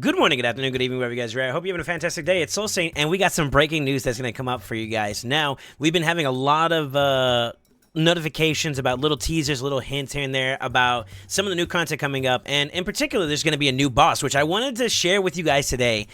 Good morning, good afternoon, good evening, wherever you guys are at. I hope you're having a fantastic day. It's SoulSaint, and we got some breaking news that's going to come up for you guys. Now, we've been having a lot of notifications about little teasers, little hints here and there about some of the new content coming up, and in particular, there's going to be a new boss, which I wanted to share with you guys today.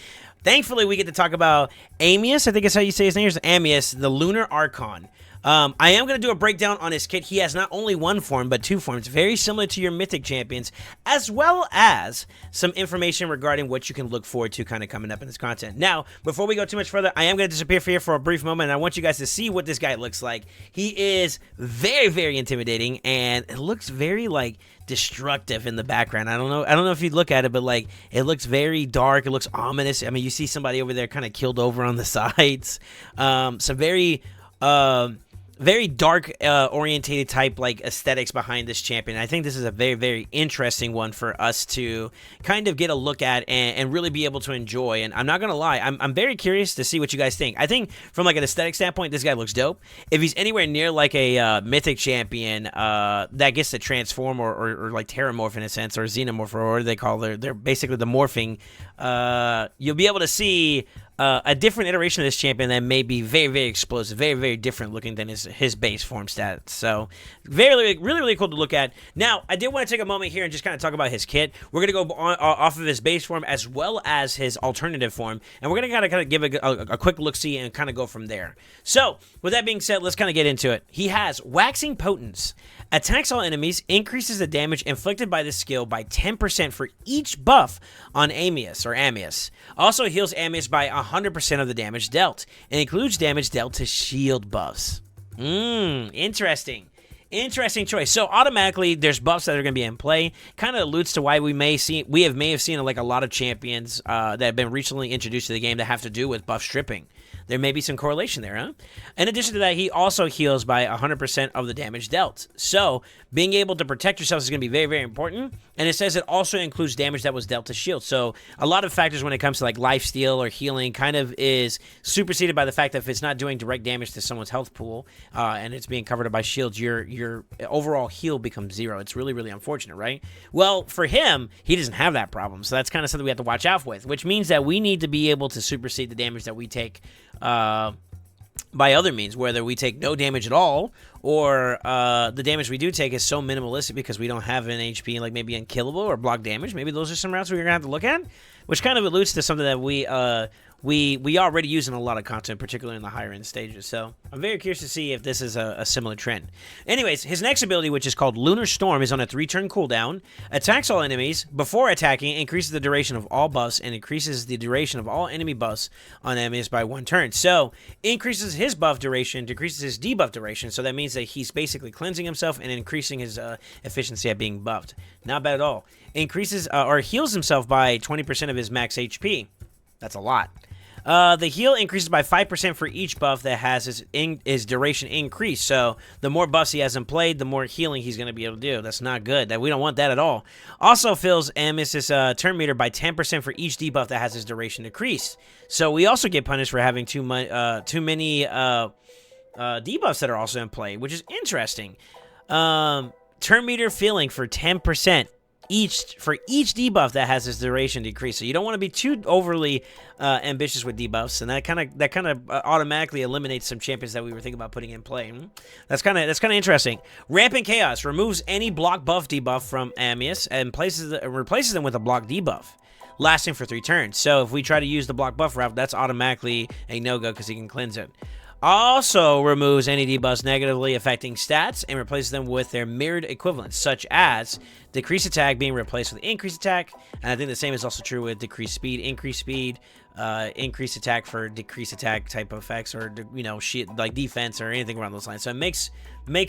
Thankfully, we get to talk about Amius, I think is how you say his name, is Amius, the LUNAR ARCHON. I am going to do a breakdown on his kit. He has not only one form, but two forms, very similar to your Mythic champions, as well as some information regarding what you can look forward to kind of coming up in this content. Now, before we go too much further, I am going to disappear for here for a brief moment, and I want you guys to see what this guy looks like. He is very, very intimidating, and it looks very, like, destructive in the background. I don't know if you look at it, but, like, it looks very dark. It looks ominous. I mean, you see somebody over there kind of killed over on the sides. Some very dark orientated type like aesthetics behind this champion. I think this is a very, very interesting one for us to kind of get a look at and really be able to enjoy. And I'm not gonna lie, I'm very curious to see what you guys think. I think from like an aesthetic standpoint, this guy looks dope. If he's anywhere near like a mythic champion that gets to transform or like terramorph in a sense, or xenomorph, or what do they call they're basically the morphing, you'll be able to see a different iteration of this champion that may be very, very explosive, very, very different looking than his base form stats. So, really, really cool to look at. Now, I did want to take a moment here and just kind of talk about his kit. We're going to go off of his base form as well as his alternative form, and we're going to kind of give a quick look-see and kind of go from there. So, with that being said, let's kind of get into it. He has Waxing Potence. Attacks all enemies, increases the damage inflicted by this skill by 10% for each buff on Amius. Also heals Amius by 100% of the damage dealt, and includes damage dealt to shield buffs. Interesting. Interesting choice. So automatically, there's buffs that are going to be in play. Kind of alludes to why we may have seen like a lot of champions that have been recently introduced to the game that have to do with buff stripping. There may be some correlation there, huh? In addition to that, he also heals by 100% of the damage dealt. So, being able to protect yourself is going to be very, very important. And it says it also includes damage that was dealt to shield. So, a lot of factors when it comes to like lifesteal or healing kind of is superseded by the fact that if it's not doing direct damage to someone's health pool and it's being covered by shields, your overall heal becomes zero. It's really, really unfortunate, right? Well, for him, he doesn't have that problem. So, that's kind of something we have to watch out with, which means that we need to be able to supersede the damage that we take by other means, whether we take no damage at all or the damage we do take is so minimalistic because we don't have an HP like maybe unkillable or block damage. Maybe those are some routes we're gonna have to look at, which kind of alludes to something that we already use in a lot of content, particularly in the higher end stages. So I'm very curious to see if this is a similar trend. Anyways, his next ability, which is called Lunar Storm, is on a 3-turn cooldown. Attacks all enemies. Before attacking, increases the duration of all buffs and increases the duration of all enemy buffs on enemies by 1 turn. So increases his buff duration, decreases his debuff duration. So that means that he's basically cleansing himself and increasing his efficiency at being buffed. Not bad at all. Increases or heals himself by 20% of his max HP. That's a lot. The heal increases by 5% for each buff that has his duration increased. So the more buffs he has in play, the more healing he's going to be able to do. That's not good. We don't want that at all. Also fills Amius' turn meter by 10% for each debuff that has his duration decreased. So we also get punished for having too many debuffs that are also in play, which is interesting. Turn meter filling for 10%. For each debuff that has its duration decrease. So you don't want to be too overly ambitious with debuffs, and that kind of automatically eliminates some champions that we were thinking about putting in play. That's kind of interesting. Rampant Chaos removes any block buff debuff from Amius and replaces them with a block debuff, lasting for 3 turns. So if we try to use the block buff route, that's automatically a no-go because he can cleanse it. Also removes any debuffs negatively affecting stats and replaces them with their mirrored equivalents, such as decreased attack being replaced with increased attack, and I think the same is also true with decreased speed, increased speed, increased attack for decreased attack type of effects, or shit like defense or anything around those lines. So it makes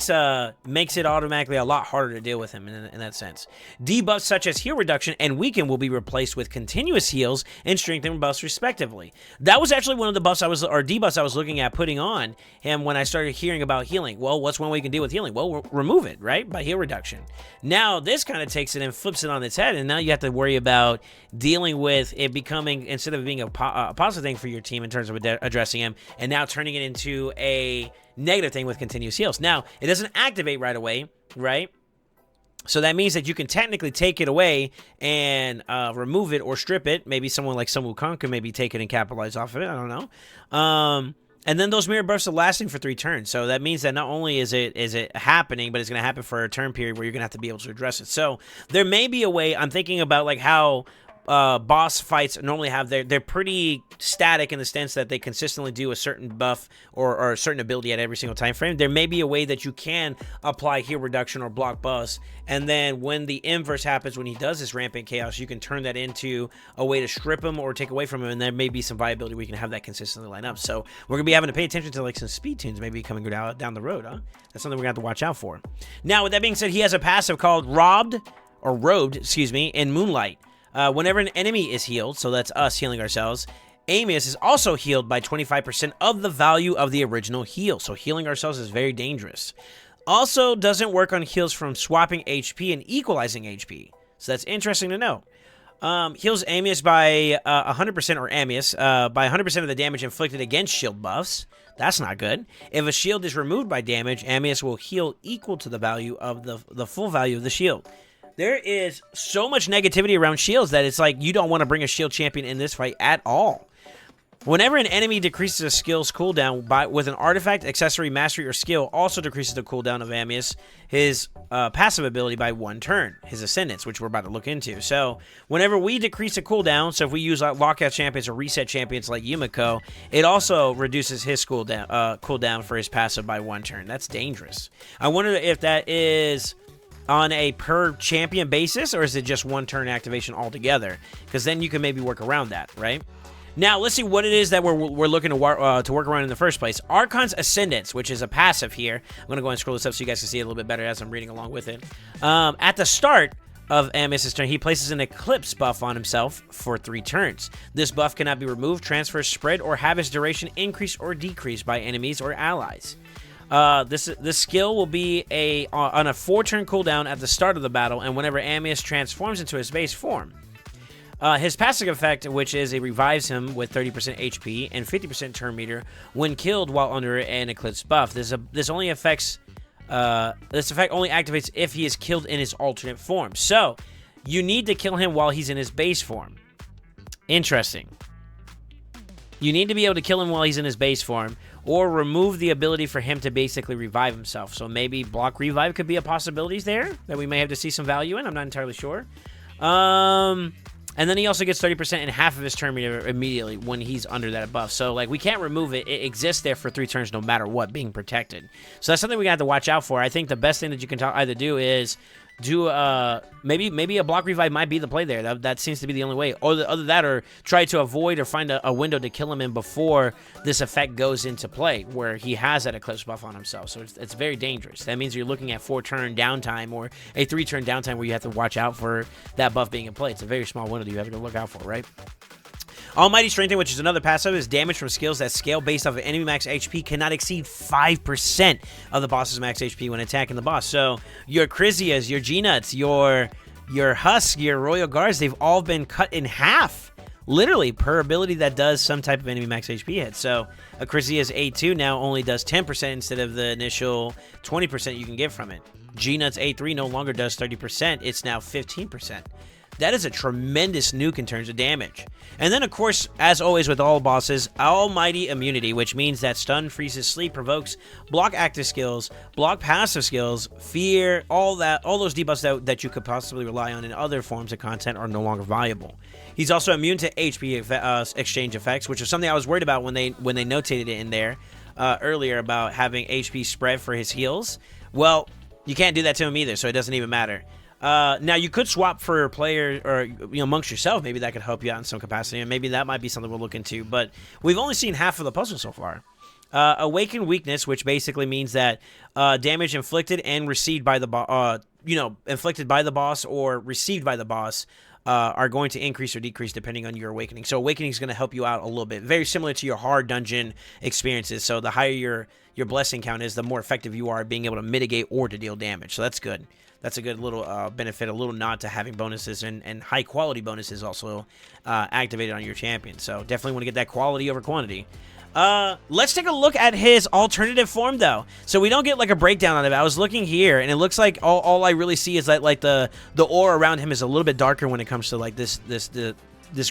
it automatically a lot harder to deal with him in that sense. Debuffs such as heal reduction and weaken will be replaced with continuous heals and strengthen buffs respectively. That was actually one of the buffs debuffs I was looking at putting on him when I started hearing about healing. Well, what's one way you can deal with healing? Well, remove it, right? By heal reduction. Now this kind of takes it and flips it on its head, and now you have to worry about dealing with it becoming, instead of being a positive thing for your team in terms of addressing him, and now turning it into a negative thing with continuous heals. Now, it doesn't activate right away, right? So that means that you can technically take it away and remove it or strip it. Maybe someone like Sun Wukong could maybe take it and capitalize off of it. I don't know. And then those mirror buffs are lasting for 3 turns. So that means that not only is it happening, but it's going to happen for a turn period where you're going to have to be able to address it. So there may be a way. I'm thinking about like how boss fights normally have they're pretty static in the sense that they consistently do a certain buff or a certain ability at every single time frame. There may be a way that you can apply heal reduction or block buffs, and then when the inverse happens, when he does this rampant chaos, you can turn that into a way to strip him or take away from him, and there may be some viability where you can have that consistently line up. So we're gonna be having to pay attention to like some speed tunes maybe coming down the road, huh? That's something we're gonna have to watch out for. Now, with that being said, he has a passive called Robed, excuse me, in Moonlight. Whenever an enemy is healed, so that's us healing ourselves, Amius is also healed by 25% of the value of the original heal. So healing ourselves is very dangerous. Also doesn't work on heals from swapping HP and equalizing HP. So that's interesting to know. Heals Amius by 100% or Amius by 100% of the damage inflicted against shield buffs. That's not good. If a shield is removed by damage, Amius will heal equal to the value of the full value of the shield. There is so much negativity around shields that it's like you don't want to bring a shield champion in this fight at all. Whenever an enemy decreases a skill's cooldown with an artifact, accessory, mastery, or skill, also decreases the cooldown of Amius, his passive ability by 1 turn, his Ascendance, which we're about to look into. So whenever we decrease a cooldown, so if we use lockout champions or reset champions like Yumiko, it also reduces his cooldown for his passive by 1 turn. That's dangerous. I wonder if that is on a per champion basis, or is it just 1 turn activation altogether? Because then you can maybe work around that, right? Now, let's see what it is that we're looking to work around in the first place. Archon's Ascendance, which is a passive here. I'm going to go ahead and scroll this up so you guys can see it a little bit better as I'm reading along with it. At the start of Amius' turn, he places an Eclipse buff on himself for 3 turns. This buff cannot be removed, transferred, spread, or have its duration increased or decreased by enemies or allies. This skill will be on a 4-turn cooldown at the start of the battle, and whenever Amius transforms into his base form. His passive effect, which is it revives him with 30% HP and 50% turn meter when killed while under an Eclipse buff. This effect only activates if he is killed in his alternate form. So you need to kill him while he's in his base form. Interesting. You need to be able to kill him while he's in his base form, or remove the ability for him to basically revive himself. So maybe block revive could be a possibility there that we may have to see some value in. I'm not entirely sure. And then he also gets 30% and half of his turn meter immediately when he's under that buff. So, like, we can't remove it. It exists there for 3 turns no matter what, being protected. So that's something we got to watch out for. I think the best thing that you can either do is maybe a block revive might be the play there. That seems to be the only way. Or other that, or try to avoid or find a window to kill him in before this effect goes into play, where he has that Eclipse buff on himself. So it's very dangerous. That means you're looking at 4-turn downtime or a 3-turn downtime where you have to watch out for that buff being in play. It's a very small window that you have to look out for, right? Almighty Strengthen, which is another passive, is damage from skills that scale based off of enemy max HP cannot exceed 5% of the boss's max HP when attacking the boss. So your Chrysias, your G-Nuts, your Husk, your Royal Guards, they've all been cut in half, literally, per ability that does some type of enemy max HP hit. So a Chrysias A2 now only does 10% instead of the initial 20% you can get from it. G-Nuts A3 no longer does 30%, it's now 15%. That is a tremendous nuke in terms of damage. And then, of course, as always with all bosses, Almighty Immunity, which means that stun, freezes, sleep, provokes, block active skills, block passive skills, fear, all those debuffs that you could possibly rely on in other forms of content are no longer viable. He's also immune to HP exchange effects, which is something I was worried about when they notated it in there earlier about having HP spread for his heals. Well, you can't do that to him either, so it doesn't even matter. Now, you could swap for a player, or amongst yourself. Maybe that could help you out in some capacity, and maybe that might be something we'll look into. But we've only seen half of the puzzle so far. Awakened Weakness, which basically means that damage inflicted and received by the inflicted by the boss or received by the boss are going to increase or decrease depending on your awakening. So awakening is going to help you out a little bit, very similar to your hard dungeon experiences. So the higher your blessing count is, the more effective you are at being able to mitigate or to deal damage. So that's good. That's a good little benefit, a little nod to having bonuses and high-quality bonuses also activated on your champion. So definitely want to get that quality over quantity. Let's take a look at his alternative form, though. So we don't get like a breakdown on it. I was looking here, and it looks like all I really see is that like the aura around him is a little bit darker when it comes to like this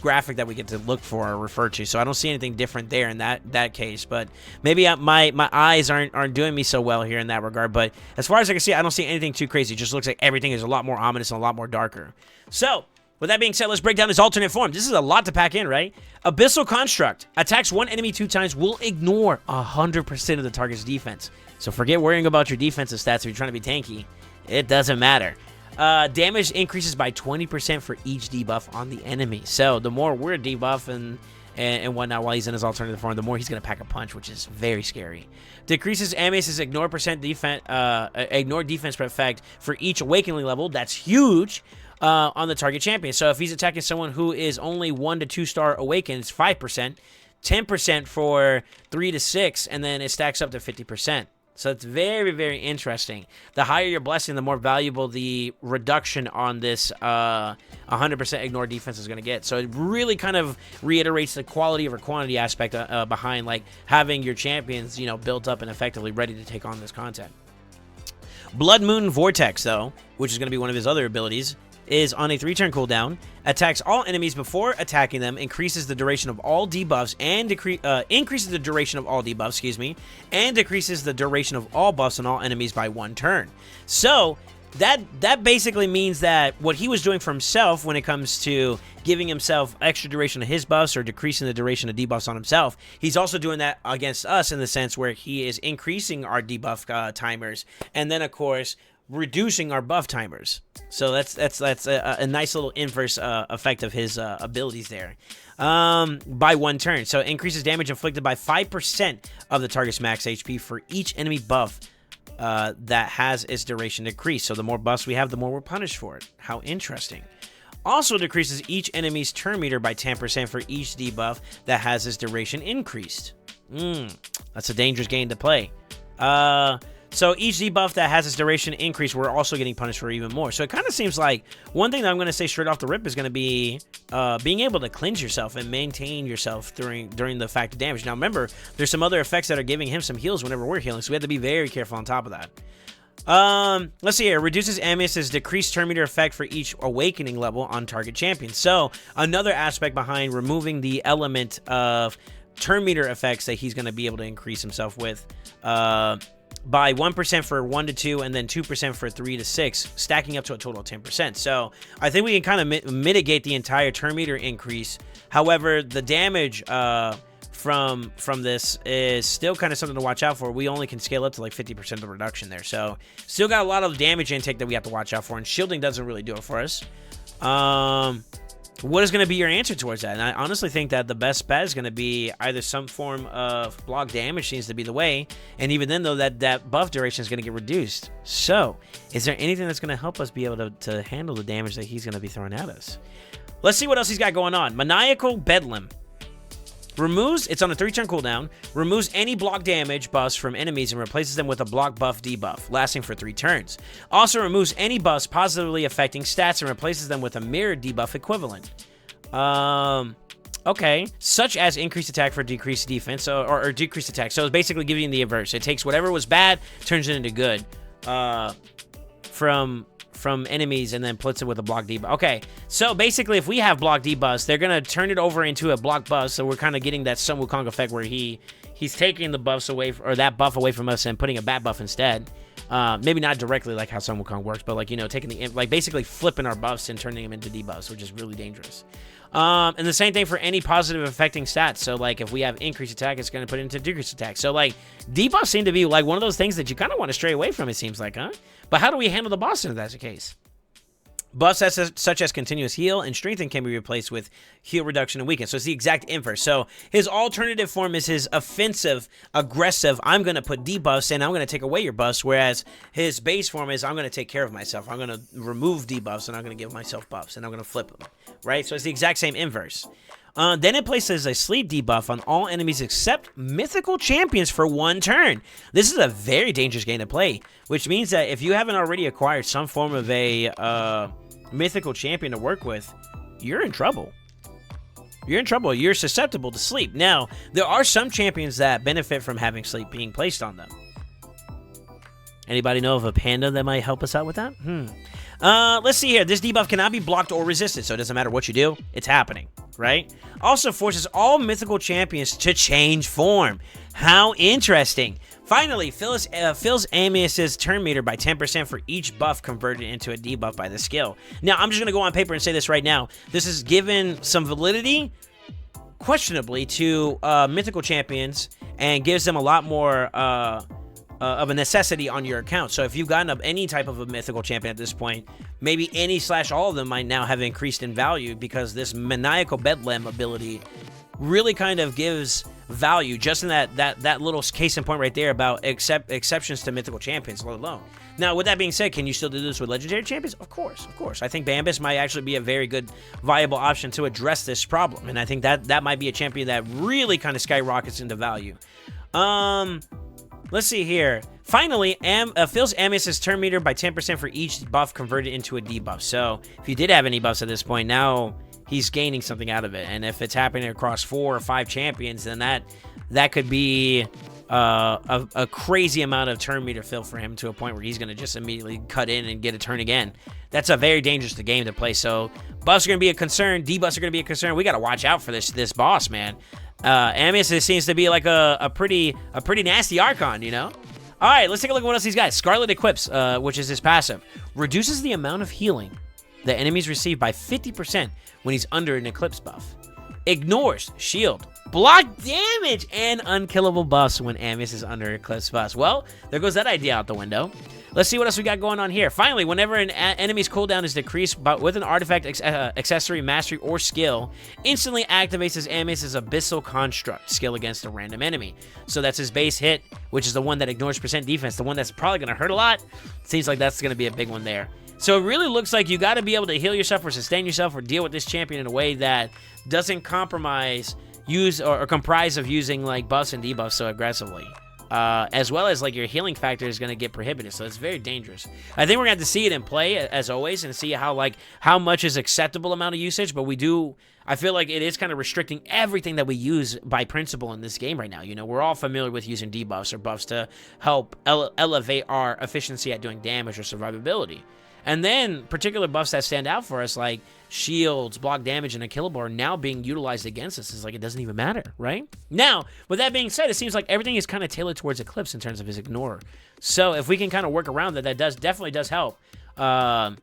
graphic that we get to look for or refer to. So I don't see anything different there in that case. But maybe my eyes aren't doing me so well here in that regard. But as far as I can see, I don't see anything too crazy. It just looks like everything is a lot more ominous and a lot more darker. So with that being said, let's break down his alternate form. This is a lot to pack in, right? Abyssal Construct. Attacks one enemy 2 times, will ignore 100% of the target's defense. So forget worrying about your defensive stats if you're trying to be tanky. It doesn't matter. Damage increases by 20% for each debuff on the enemy. So the more we're debuffing and whatnot while he's in his alternative form, the more he's going to pack a punch, which is very scary. Decreases Amius' ignore defense effect for each awakening level. That's huge. On the target champion. So if he's attacking someone who is only 1 to 2 star awakened, it's 5%, 10% for 3 to 6, and then it stacks up to 50%. So it's very, very interesting. The higher your blessing, the more valuable the reduction on this 100% ignore defense is going to get. So it really kind of reiterates the quality over quantity aspect behind like having your champions, built up and effectively ready to take on this content. Blood Moon Vortex, though, which is going to be one of his other abilities, is on a 3-turn cooldown, attacks all enemies before attacking them, increases the duration of all debuffs, and increases the duration of all debuffs, and decreases the duration of all buffs on all enemies by 1 turn. So that basically means that what he was doing for himself when it comes to giving himself extra duration of his buffs or decreasing the duration of debuffs on himself, he's also doing that against us in the sense where he is increasing our debuff timers, and then of course reducing our buff timers. So that's a nice little inverse effect of his abilities there. By 1 turn. So increases damage inflicted by 5% of the target's max HP for each enemy buff that has its duration decreased. So the more buffs we have, the more we're punished for it. How interesting. Also decreases each enemy's turn meter by 10% for each debuff that has its duration increased. That's a dangerous game to play. So each debuff that has its duration increase, we're also getting punished for even more. So it kind of seems like one thing that I'm going to say straight off the rip is going to be being able to cleanse yourself and maintain yourself during the fact of damage. Now remember, there's some other effects that are giving him some heals whenever we're healing, so we have to be very careful on top of that. Let's see here. Reduces Amius' decreased turn meter effect for each awakening level on target champion. So another aspect behind removing the element of turn meter effects that he's going to be able to increase himself with. By 1% for 1 to 2, and then 2% for 3 to 6, stacking up to a total of 10%. So I think we can kind of mitigate the entire turn meter increase. However, the damage from this is still kind of something to watch out for. We only can scale up to like 50% of the reduction there. So still got a lot of damage intake that we have to watch out for, and shielding doesn't really do it for us. What is going to be your answer towards that? And I honestly think that the best bet is going to be either some form of block damage seems to be the way. And even then, though, that buff duration is going to get reduced. So, is there anything that's going to help us be able to handle the damage that he's going to be throwing at us? Let's see what else he's got going on. Maniacal Bedlam. It's on a 3-turn cooldown, removes any block damage buffs from enemies and replaces them with a block buff debuff, lasting for 3 turns. Also removes any buffs positively affecting stats and replaces them with a mirrored debuff equivalent. Okay, such as increased attack for decreased defense, or decreased attack. So it's basically giving you the inverse. It takes whatever was bad, turns it into good, from enemies, and then puts it with a block debuff. Okay, so basically if we have block debuffs, they're going to turn it over into a block buff, so we're kind of getting that Sun Wukong effect where he's taking the buffs away, or that buff away from us and putting a bad buff instead. Maybe not directly like how Sun Wukong works, but like, taking basically flipping our buffs and turning them into debuffs, which is really dangerous. And the same thing for any positive affecting stats. So like if we have increased attack, it's going to put it into decreased attack. So like debuffs seem to be like one of those things that you kind of want to stray away from, it seems like, huh? But how do we handle the boss if that's the case? Buffs such as continuous heal and strengthen can be replaced with heal reduction and weaken. So it's the exact inverse. So his alternative form is his offensive, aggressive, I'm going to put debuffs and I'm going to take away your buffs, whereas his base form is I'm going to take care of myself. I'm going to remove debuffs and I'm going to give myself buffs and I'm going to flip them, right? So it's the exact same inverse. Then it places a sleep debuff on all enemies except mythical champions for 1 turn. This is a very dangerous game to play, which means that if you haven't already acquired some form of a mythical champion to work with, you're in trouble. you're in trouble. You're susceptible to sleep. Now, there are some champions that benefit from having sleep being placed on them. Anybody know of a panda that might help us out with that? Let's see here. This debuff cannot be blocked or resisted, so it doesn't matter what you do. It's happening, right? Also forces all mythical champions to change form. How interesting. Finally, fills Amius' turn meter by 10% for each buff converted into a debuff by the skill. Now, I'm just going to go on paper and say this right now. This is given some validity, questionably, to mythical champions and gives them a lot more of a necessity on your account. So if you've gotten up any type of a mythical champion at this point, maybe any / all of them might now have increased in value because this maniacal bedlam ability really kind of gives value just in that little case in point right there about exceptions to mythical champions alone. Now, with that being said, can you still do this with legendary champions? Of course, of course. I think Bambus might actually be a very good, viable option to address this problem, and I think that might be a champion that really kind of skyrockets into value. Let's see here. Finally, fills Amius' turn meter by 10% for each buff converted into a debuff. So, if you did have any buffs at this point, now he's gaining something out of it. And if it's happening across 4 or 5 champions, then that could be a crazy amount of turn meter fill for him to a point where he's going to just immediately cut in and get a turn again. That's a very dangerous game to play. So, buffs are going to be a concern. Debuffs are going to be a concern. We got to watch out for this boss, man. Amius seems to be like a pretty nasty Archon, you know? All right, let's take a look at what else he's got. Scarlet Equips, which is his passive, reduces the amount of healing that enemies receive by 50% when he's under an Eclipse buff. Ignores shield, block damage, and unkillable buffs when Amius is under Eclipse buffs. Well, there goes that idea out the window. Let's see what else we got going on here. Finally, whenever an enemy's cooldown is decreased but with an artifact, accessory, mastery, or skill, instantly activates his Amius' Abyssal Construct skill against a random enemy. So that's his base hit, which is the one that ignores percent defense, the one that's probably going to hurt a lot. Seems like that's going to be a big one there. So it really looks like you got to be able to heal yourself or sustain yourself or deal with this champion in a way that doesn't compromise, or comprise of using like buffs and debuffs so aggressively. As well as like your healing factor is going to get prohibitive, so it's very dangerous. I think we're going to have to see it in play as always and see how much is acceptable amount of usage, but I feel like it is kind of restricting everything that we use by principle in this game right now. You know, we're all familiar with using debuffs or buffs to help elevate our efficiency at doing damage or survivability. And then particular buffs that stand out for us, like shields, block damage, and unkillable, are now being utilized against us. It's like it doesn't even matter, right? Now, with that being said, it seems like everything is kind of tailored towards Eclipse in terms of his ignore. So if we can kind of work around that, definitely does help. And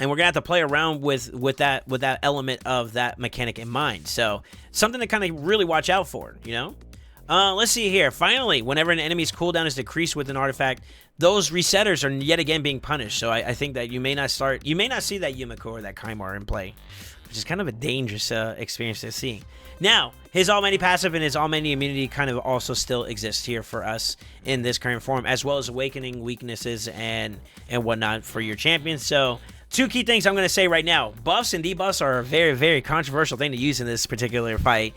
we're gonna have to play around with that element of that mechanic in mind. So something to kind of really watch out for, you know. Let's see here. Finally, whenever an enemy's cooldown is decreased with an artifact, those resetters are yet again being punished. So I think that you may not see that Yumiko or that Kaimar in play, which is kind of a dangerous experience to see. Now, his All-Mighty passive and his All-Mighty immunity kind of also still exist here for us in this current form, as well as awakening weaknesses and whatnot for your champions. So, 2 key things I'm going to say right now. Buffs and debuffs are a very, very controversial thing to use in this particular fight.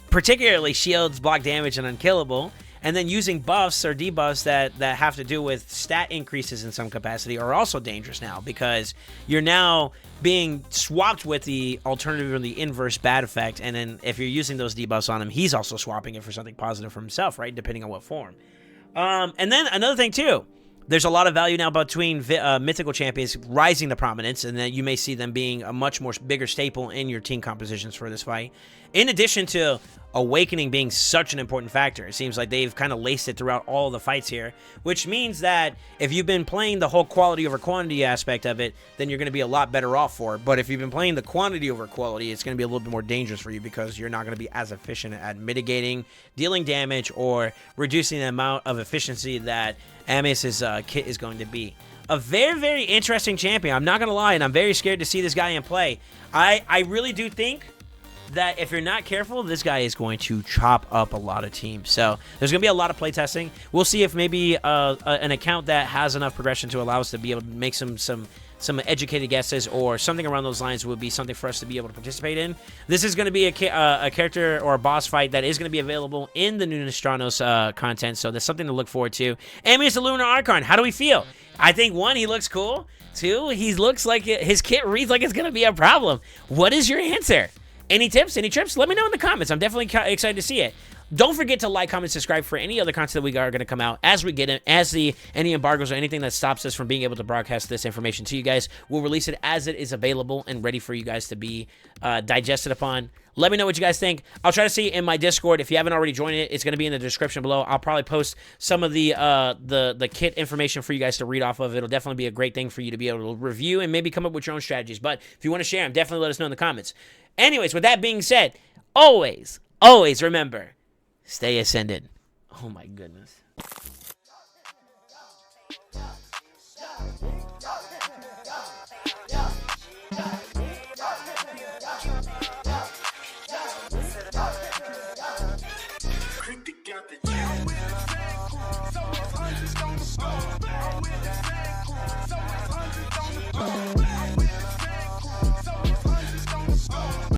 Particularly shields, block damage, and unkillable. And then using buffs or debuffs that have to do with stat increases in some capacity are also dangerous now, because you're now being swapped with the alternative or the inverse bad effect. And then if you're using those debuffs on him, he's also swapping it for something positive for himself, right? Depending on what form. And then another thing too, there's a lot of value now between mythical champions rising to prominence, and then you may see them being a much more bigger staple in your team compositions for this fight. In addition to awakening being such an important factor, it seems like they've kind of laced it throughout all the fights here, which means that if you've been playing the whole quality over quantity aspect of it, then you're going to be a lot better off for it. But if you've been playing the quantity over quality, it's going to be a little bit more dangerous for you, because you're not going to be as efficient at mitigating, dealing damage, or reducing the amount of efficiency that Amius' kit is going to be. A very, very interesting champion. I'm not going to lie, and I'm very scared to see this guy in play. I really do think that if you're not careful, this guy is going to chop up a lot of teams. So there's going to be a lot of playtesting. We'll see if maybe an account that has enough progression to allow us to be able to make some educated guesses or something around those lines would be something for us to be able to participate in. This is going to be a character or a boss fight that is going to be available in the new Sintranos content, so that's something to look forward to. Amius the LUNAR ARCHON, how do we feel? I think 1, he looks cool. 2, he looks like his kit reads like it's going to be a problem. What is your answer? Any tips, any trips? Let me know in the comments. I'm definitely excited to see it. Don't forget to like, comment, subscribe for any other content that we are going to come out as we get it, any embargoes or anything that stops us from being able to broadcast this information to you guys. We'll release it as it is available and ready for you guys to be digested upon. Let me know what you guys think. I'll try to see in my Discord. If you haven't already joined it, it's going to be in the description below. I'll probably post some of the kit information for you guys to read off of. It'll definitely be a great thing for you to be able to review and maybe come up with your own strategies. But if you want to share them, definitely let us know in the comments. Anyways, with that being said, always remember, stay ascended. Oh my goodness.